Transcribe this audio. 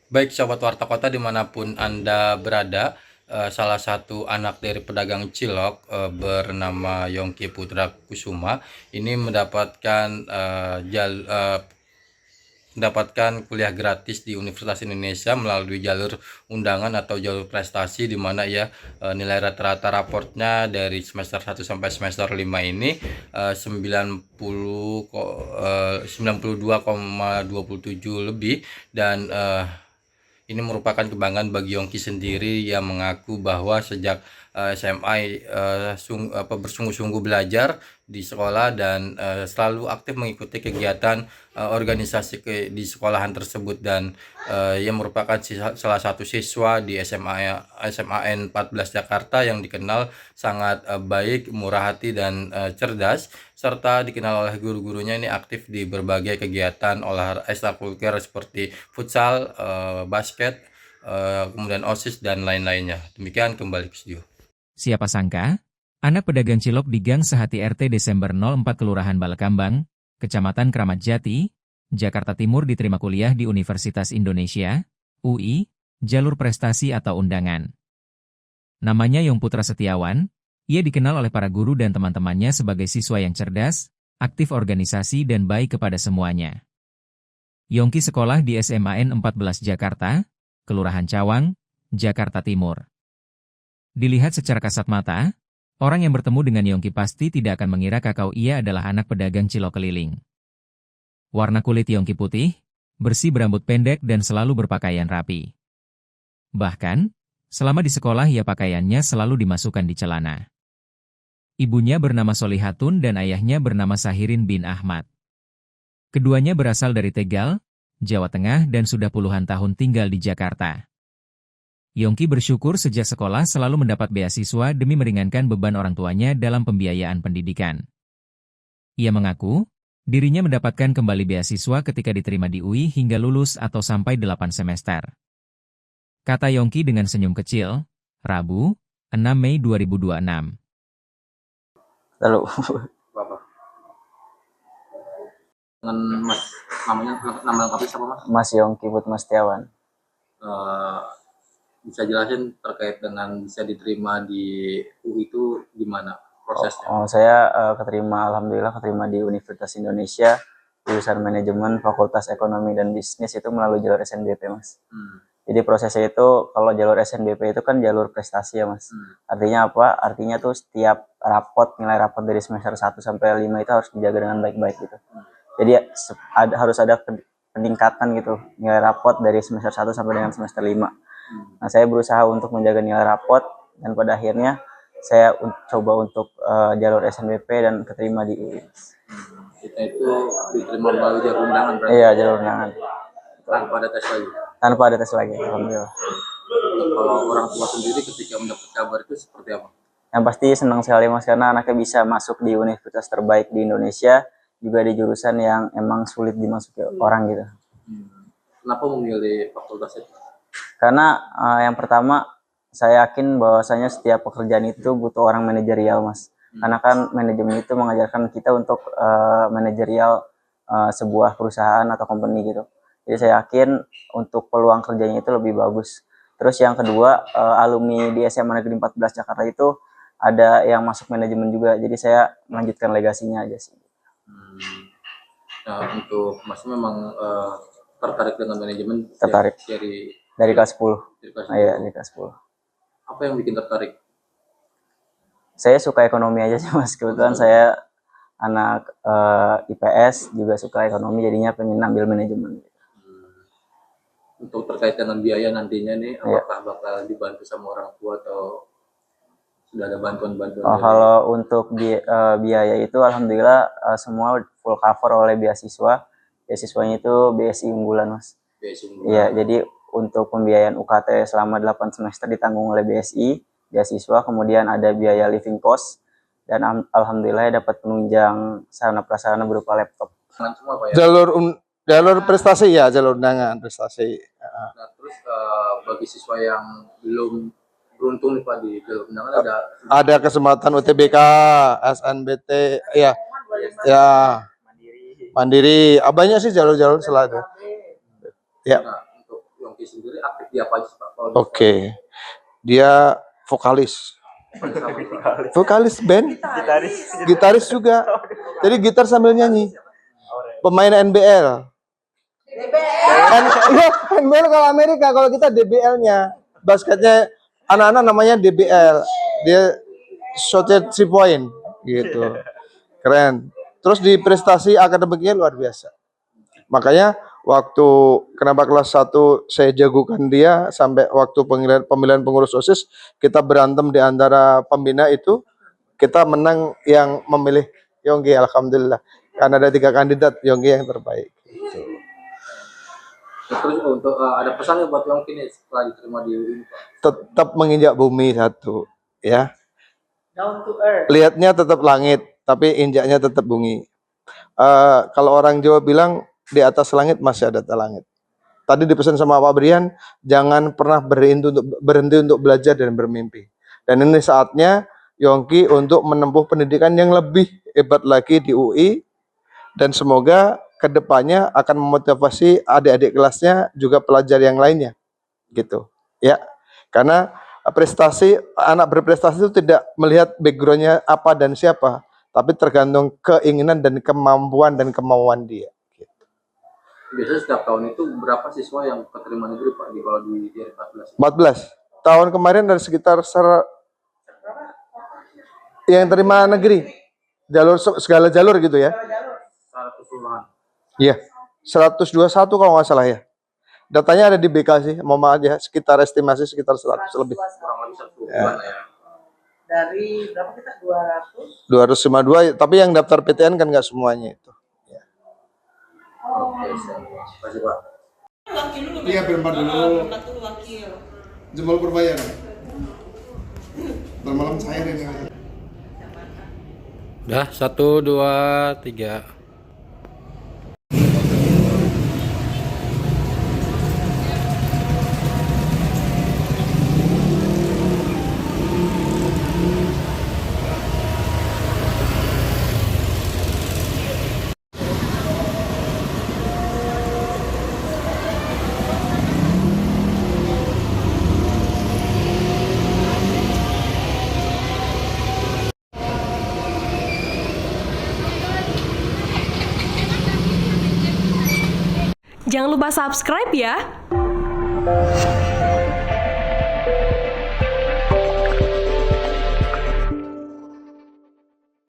Baik sahabat Warta Kota dimanapun Anda berada, salah satu anak dari pedagang cilok bernama Yongki Putra Kusuma ini mendapatkan kuliah gratis di Universitas Indonesia melalui jalur undangan atau jalur prestasi, di mana ya nilai rata-rata raportnya dari semester 1 sampai semester 5 ini 92,27 lebih, dan ini merupakan kebanggaan bagi Yongki sendiri yang mengaku bahwa sejak SMA bersungguh-sungguh belajar di sekolah dan selalu aktif mengikuti kegiatan organisasi di sekolahan tersebut, dan ia merupakan salah satu siswa di SMAN 14 Jakarta yang dikenal sangat baik, murah hati dan cerdas, serta dikenal oleh guru-gurunya ini aktif di berbagai kegiatan olahraga ekstrakurikuler seperti futsal, basket, kemudian OSIS dan lain-lainnya. Demikian, kembali ke studio. Siapa sangka, anak pedagang cilok di Gang Sehati RT Desember 04 Kelurahan Balekambang, Kecamatan Kramat Jati, Jakarta Timur diterima kuliah di Universitas Indonesia, UI, jalur prestasi atau undangan. Namanya Yong Putra Setiawan, ia dikenal oleh para guru dan teman-temannya sebagai siswa yang cerdas, aktif organisasi dan baik kepada semuanya. Yongki sekolah di SMAN 14 Jakarta, Kelurahan Cawang, Jakarta Timur. Dilihat secara kasat mata, orang yang bertemu dengan Yongki pasti tidak akan mengira kakao ia adalah anak pedagang cilok keliling. Warna kulit Yongki putih, bersih berambut pendek dan selalu berpakaian rapi. Bahkan, selama di sekolah ia pakaiannya selalu dimasukkan di celana. Ibunya bernama Solihatun dan ayahnya bernama Sahirin bin Ahmad. Keduanya berasal dari Tegal, Jawa Tengah dan sudah puluhan tahun tinggal di Jakarta. Yongki bersyukur sejak sekolah selalu mendapat beasiswa demi meringankan beban orang tuanya dalam pembiayaan pendidikan. Ia mengaku, dirinya mendapatkan kembali beasiswa ketika diterima di UI hingga lulus atau sampai 8 semester. Kata Yongki dengan senyum kecil, Rabu, 6 Mei 2026. Lalu Bapak dengan Mas, nama lengkapnya siapa Mas? Mas Yongki Putra Setiawan. Eh, bisa jelasin terkait dengan bisa diterima di UI itu gimana prosesnya? Saya alhamdulillah keterima di Universitas Indonesia jurusan manajemen Fakultas Ekonomi dan Bisnis itu melalui jalur SNBP, Mas. Jadi prosesnya itu kalau jalur SNBP itu kan jalur prestasi ya, Mas. Artinya apa? Artinya tuh setiap nilai rapot dari semester 1 sampai 5 itu harus dijaga dengan baik-baik gitu. Jadi harus ada peningkatan gitu nilai rapot dari semester 1 sampai dengan semester 5. Nah, saya berusaha untuk menjaga nilai rapot dan pada akhirnya saya coba untuk jalur SNBP dan keterima di UI. Kita itu diterima melalui jalur undangan berarti? Iya, jalur undangan. Tanpa ada tes lagi? Tanpa ada tes lagi, alhamdulillah. Kalau orang tua sendiri ketika mendapat kabar itu seperti apa? Yang pasti senang sekali, Mas, karena anaknya bisa masuk di universitas terbaik di Indonesia, juga di jurusan yang emang sulit dimasuki orang gitu. Kenapa memilih fakultas itu? Karena yang pertama, saya yakin bahwasanya setiap pekerjaan itu butuh orang manajerial, Mas. Karena kan manajemen itu mengajarkan kita untuk manajerial sebuah perusahaan atau company gitu. Jadi saya yakin untuk peluang kerjanya itu lebih bagus. Terus yang kedua, alumni di SMA Negeri 14 Jakarta itu ada yang masuk manajemen juga. Jadi saya melanjutkan legasinya aja sih. Nah, untuk Mas memang tertarik dengan manajemen? Tertarik. Dari kelas 10. Iya, dari kelas 10. Apa yang bikin tertarik? Saya suka ekonomi aja sih, Mas. Kebetulan saya anak IPS, juga suka ekonomi, jadinya pengen ambil manajemen. Untuk terkait dengan biaya nantinya nih, apakah bakal dibantu sama orang tua atau sudah ada bantuan-bantuan? Kalau untuk biaya itu alhamdulillah semua full cover oleh beasiswa. Beasiswanya itu BSI unggulan, Mas. Iya, jadi untuk pembiayaan UKT selama 8 semester ditanggung oleh BSI, beasiswa, kemudian ada biaya living cost, dan alhamdulillah dapat penunjang sarana prasarana berupa laptop. Semua, Pak, ya? Jalur prestasi ya, jalur undangan prestasi. Nah, terus bagi siswa yang belum beruntung nih Pak di jalur undangan ada kesempatan UTBK, SNBT, ya, Mandiri. Banyak sih jalur-jalur selalu. Ya. Nah, untuk Yongki Yongki sendiri aktif di apa aja sih, Pak? Kalau di Oke. Dia vokalis. Vokalis band, gitaris juga. Jadi gitar sambil nyanyi. Pemain NBL. Iya, NBL kalau Amerika, kalau kita DBL-nya. Basketnya anak-anak namanya DBL. Dia shotnya 3 point gitu. Keren. Terus di prestasi akademiknya luar biasa. Makanya waktu kenapa kelas 1 saya jagokan dia sampai waktu pemilihan pengurus OSIS kita berantem di antara pembina itu, kita menang yang memilih Yongki, alhamdulillah. Karena ada 3 kandidat, Yongki yang terbaik. Terus untuk ada pesan ya buat Yongki nih setelah diterima di UI, Pak? Tetap menginjak bumi satu, ya. Down to earth. Lihatnya tetap langit, tapi injaknya tetap bumi. Kalau orang Jawa bilang di atas langit masih ada langit. Tadi dipesan sama Pak Brian, jangan pernah berhenti untuk belajar dan bermimpi. Dan ini saatnya Yongki untuk menempuh pendidikan yang lebih hebat lagi di UI, dan semoga kedepannya akan memotivasi adik-adik kelasnya juga pelajar yang lainnya, gitu. Ya, karena prestasi, anak berprestasi itu tidak melihat backgroundnya apa dan siapa, tapi tergantung keinginan dan kemampuan dan kemauan dia. Biasanya setiap tahun itu berapa siswa yang keterima negeri, Pak, di kalau di 14? 14. Tahun kemarin ada sekitar yang terima negeri. Jalur segala jalur gitu ya. Secara keseluruhan. Iya. 121 kalau nggak salah ya. Datanya ada di BK sih, mau aja sekitar estimasi sekitar 100 lebih. Kurang lebih 120-an ya. Dari berapa kita? 200? 252, tapi yang daftar PTN kan nggak semuanya itu. Oke, terima kasih, Pak. Iya, berempat dulu. Jempol Purbaya. Ntar malam cair ini. Udah, 1, 2, 3. Jangan lupa subscribe ya.